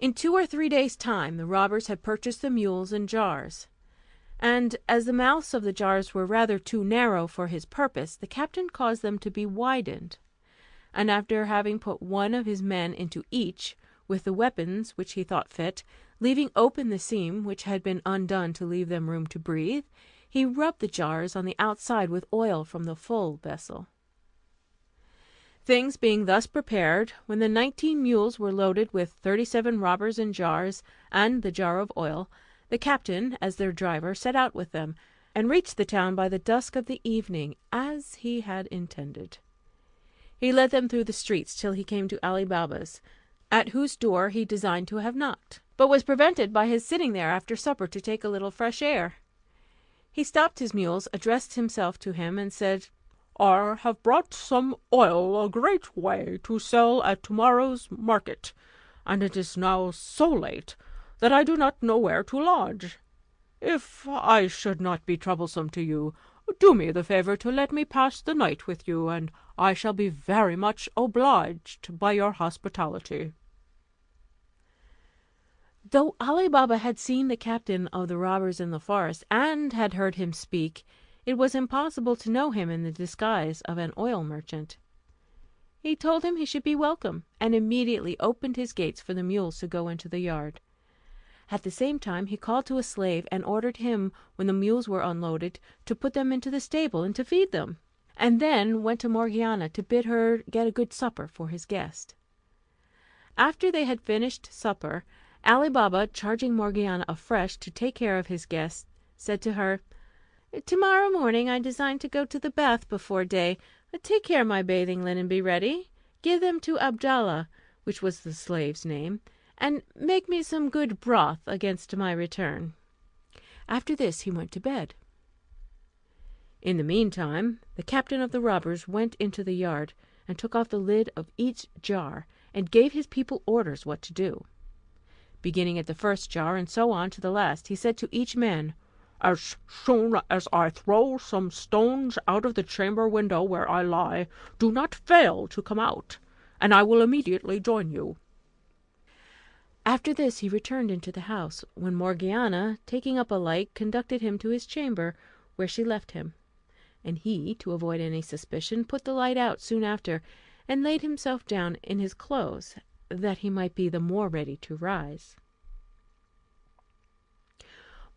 In 2 or 3 days' time the robbers had purchased the mules and jars, and as the mouths of the jars were rather too narrow for his purpose, the captain caused them to be widened, and after having put one of his men into each, with the weapons which he thought fit, leaving open the seam which had been undone to leave them room to breathe, he rubbed the jars on the outside with oil from the full vessel. Things being thus prepared, when the 19 mules were loaded with 37 robbers and jars, and the jar of oil, the captain, as their driver, set out with them, and reached the town by the dusk of the evening, as he had intended. He led them through the streets till he came to Ali Baba's, at whose door he designed to have knocked, but was prevented by his sitting there after supper to take a little fresh air. He stopped his mules, addressed himself to him, and said, "I have brought some oil a great way to sell at tomorrow's market, and it is now so late that I do not know where to lodge. If I should not be troublesome to you, do me the favour to let me pass the night with you, and I shall be very much obliged by your hospitality." Though Ali Baba had seen the captain of the robbers in the forest, and had heard him speak, it was impossible to know him in the disguise of an oil merchant. He told him he should be welcome, and immediately opened his gates for the mules to go into the yard. At the same time he called to a slave, and ordered him, when the mules were unloaded, to put them into the stable and to feed them, and then went to Morgiana to bid her get a good supper for his guest. After they had finished supper, Ali Baba, charging Morgiana afresh to take care of his guest, said to her, "Tomorrow morning I design to go to the bath before day. Take care my bathing linen be ready. Give them to Abdallah," which was the slave's name, "and make me some good broth against my return." After this he went to bed. In the meantime the captain of the robbers went into the yard, and took off the lid of each jar, and gave his people orders what to do. Beginning at the first jar, and so on to the last, he said to each man, "As soon as I throw some stones out of the chamber window where I lie, do not fail to come out, and I will immediately join you." After this he returned into the house, when Morgiana, taking up a light, conducted him to his chamber, where she left him; and he, to avoid any suspicion, put the light out soon after, and laid himself down in his clothes, that he might be the more ready to rise.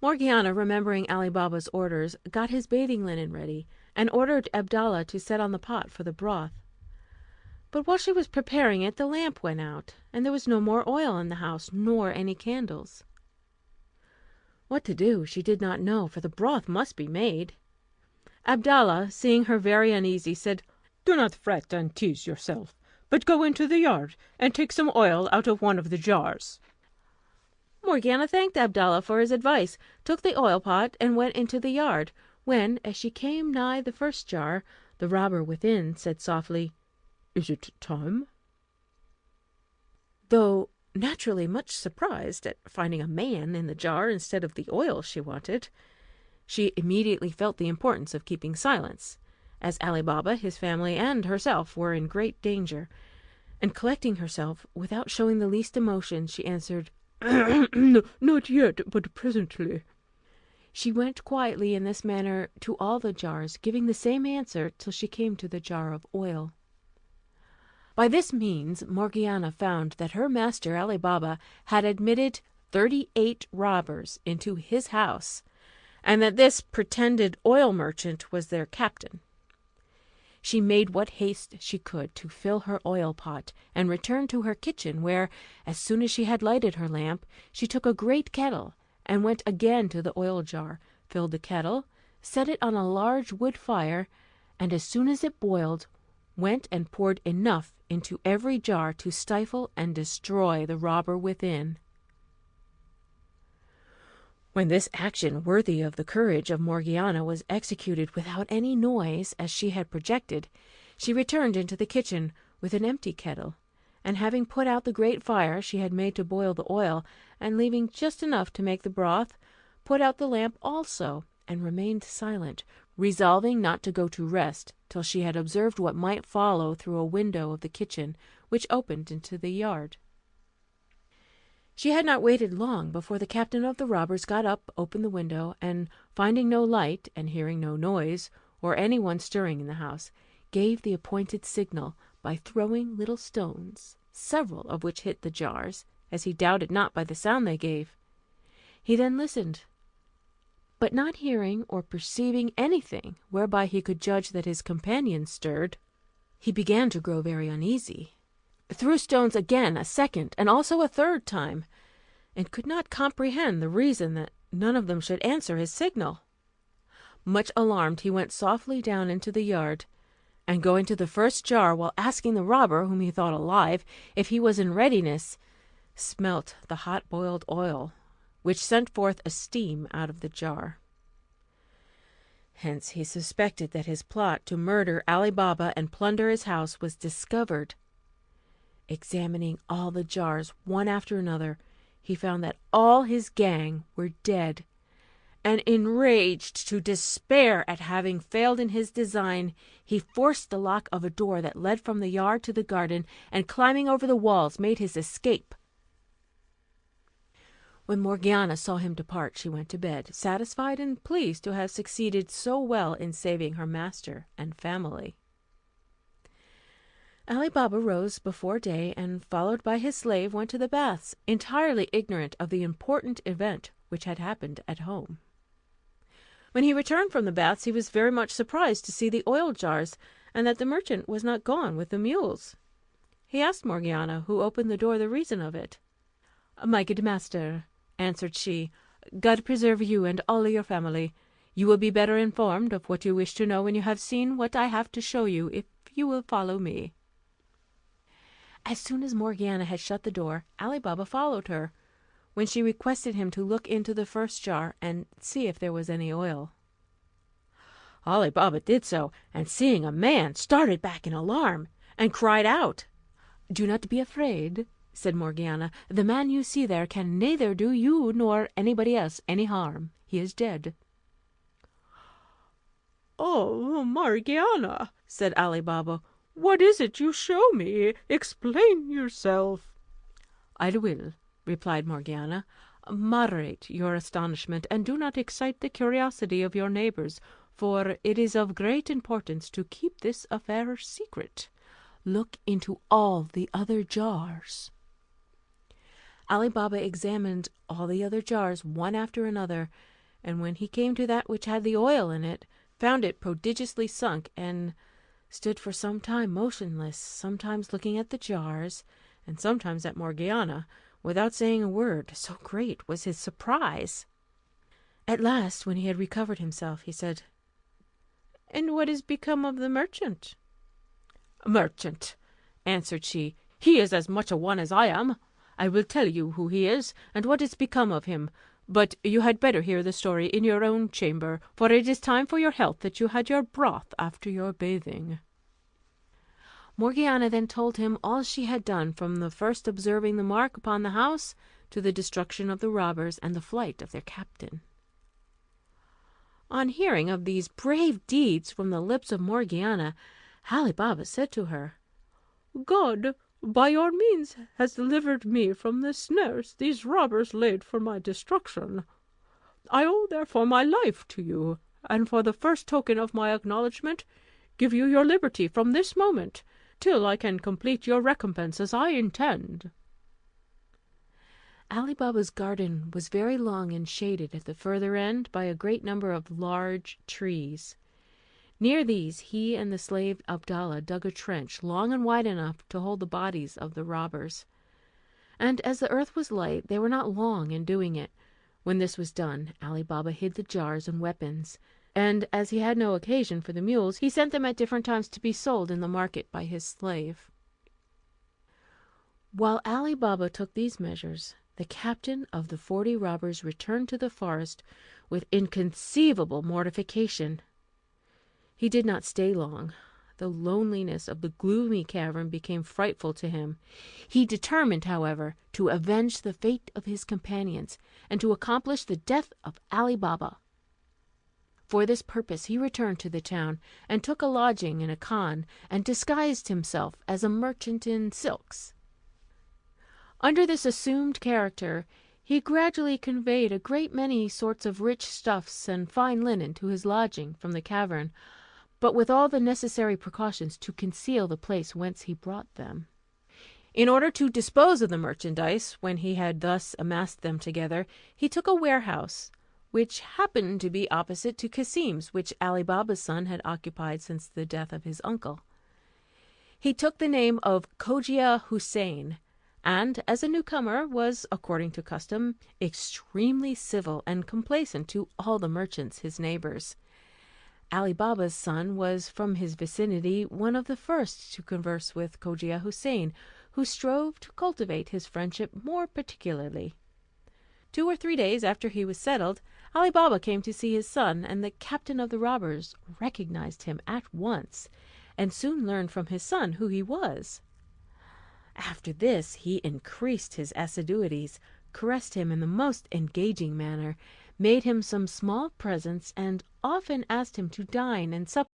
Morgiana, remembering Ali Baba's orders, got his bathing linen ready, and ordered Abdallah to set on the pot for the broth. But while she was preparing it, the lamp went out, and there was no more oil in the house, nor any candles. What to do she did not know, for the broth must be made. Abdallah, seeing her very uneasy, said, "Do not fret and tease yourself, but go into the yard and take some oil out of one of the jars." Morgiana thanked Abdallah for his advice, took the oil pot, and went into the yard, when, as she came nigh the first jar, the robber within said softly, "Is it time?" Though naturally much surprised at finding a man in the jar instead of the oil she wanted, she immediately felt the importance of keeping silence, as Ali Baba, his family, and herself were in great danger, and collecting herself, without showing the least emotion, she answered, "Not yet, but presently." She went quietly in this manner to all the jars, giving the same answer till she came to the jar of oil. By this means Morgiana found that her master Ali Baba had admitted 38 robbers into his house, and that this pretended oil merchant was their captain. She made what haste she could to fill her oil pot, and returned to her kitchen, where, as soon as she had lighted her lamp, she took a great kettle, and went again to the oil jar, filled the kettle, set it on a large wood fire, and as soon as it boiled, went and poured enough into every jar to stifle and destroy the robber within. When this action, worthy of the courage of Morgiana, was executed without any noise, as she had projected, she returned into the kitchen with an empty kettle, and having put out the great fire she had made to boil the oil, and leaving just enough to make the broth, put out the lamp also, and remained silent, resolving not to go to rest till she had observed what might follow through a window of the kitchen, which opened into the yard. She had not waited long before the captain of the robbers got up, opened the window, and finding no light, and hearing no noise, or any one stirring in the house, gave the appointed signal by throwing little stones, several of which hit the jars, as he doubted not by the sound they gave. He then listened, but not hearing or perceiving anything whereby he could judge that his companions stirred, he began to grow very uneasy, threw stones again a second and also a third time, and could not comprehend the reason that none of them should answer his signal. Much alarmed, he went softly down into the yard, and going to the first jar, while asking the robber, whom he thought alive, if he was in readiness, smelt the hot boiled oil, which sent forth a steam out of the jar. Hence he suspected that his plot to murder Ali Baba and plunder his house was discovered. Examining all the jars one after another, he found that all his gang were dead, and enraged to despair at having failed in his design, he forced the lock of a door that led from the yard to the garden, and climbing over the walls made his escape. When Morgiana saw him depart, she went to bed, satisfied and pleased to have succeeded so well in saving her master and family. Ali Baba rose before day, and, followed by his slave, went to the baths, entirely ignorant of the important event which had happened at home. When he returned from the baths, he was very much surprised to see the oil jars, and that the merchant was not gone with the mules. He asked Morgiana, who opened the door, the reason of it. "My good master," answered she, "God preserve you and all your family. You will be better informed of what you wish to know when you have seen what I have to show you, if you will follow me." As soon as Morgiana had shut the door, Ali Baba followed her, when she requested him to look into the first jar and see if there was any oil. Ali Baba did so, and seeing a man, started back in alarm, and cried out. "Do not be afraid," said Morgiana. "The man you see there can neither do you nor anybody else any harm. He is dead." "Oh, Morgiana," said Ali Baba, "what is it you show me? Explain yourself." "I will," replied Morgiana. "Moderate your astonishment, and do not excite the curiosity of your neighbours, for it is of great importance to keep this affair secret. Look into all the other jars." Ali Baba examined all the other jars one after another, and when he came to that which had the oil in it, found it prodigiously sunk, and stood for some time motionless, sometimes looking at the jars, and sometimes at Morgiana, without saying a word, so great was his surprise. At last, when he had recovered himself, he said, "And what is become of the merchant?" "Merchant," answered she, "he is as much a one as I am. I will tell you who he is, and what is become of him, but you had better hear the story in your own chamber, for it is time for your health that you had your broth after your bathing." Morgiana then told him all she had done, from the first observing the mark upon the house to the destruction of the robbers and the flight of their captain. On hearing of these brave deeds from the lips of Morgiana, Ali Baba said to her, "God, by your means, has delivered me from the snares these robbers laid for my destruction. I owe therefore my life to you, and for the first token of my acknowledgment, give you your liberty from this moment, till I can complete your recompense as I intend." Ali Baba's garden was very long and shaded at the further end by a great number of large trees. Near these he and the slave Abdallah dug a trench long and wide enough to hold the bodies of the robbers, and as the earth was light, they were not long in doing it. When this was done, Ali Baba hid the jars and weapons, and as he had no occasion for the mules, he sent them at different times to be sold in the market by his slave. While Ali Baba took these measures, the captain of the 40 robbers returned to the forest with inconceivable mortification. He did not stay long. The loneliness of the gloomy cavern became frightful to him. He determined, however, to avenge the fate of his companions, and to accomplish the death of Ali Baba. For this purpose he returned to the town, and took a lodging in a khan, and disguised himself as a merchant in silks. Under this assumed character, he gradually conveyed a great many sorts of rich stuffs and fine linen to his lodging from the cavern, but with all the necessary precautions to conceal the place whence he brought them. In order to dispose of the merchandise, when he had thus amassed them together, he took a warehouse, which happened to be opposite to Cassim's, which Ali Baba's son had occupied since the death of his uncle. He took the name of Cogia Houssain, and, as a newcomer, was, according to custom, extremely civil and complaisant to all the merchants, his neighbours. Ali Baba's son was from his vicinity one of the first to converse with Cogia Houssain, who strove to cultivate his friendship more particularly. 2 or 3 days after he was settled, Ali Baba came to see his son, and the captain of the robbers recognized him at once, and soon learned from his son who he was. After this he increased his assiduities, caressed him in the most engaging manner, made him some small presents, and often asked him to dine and sup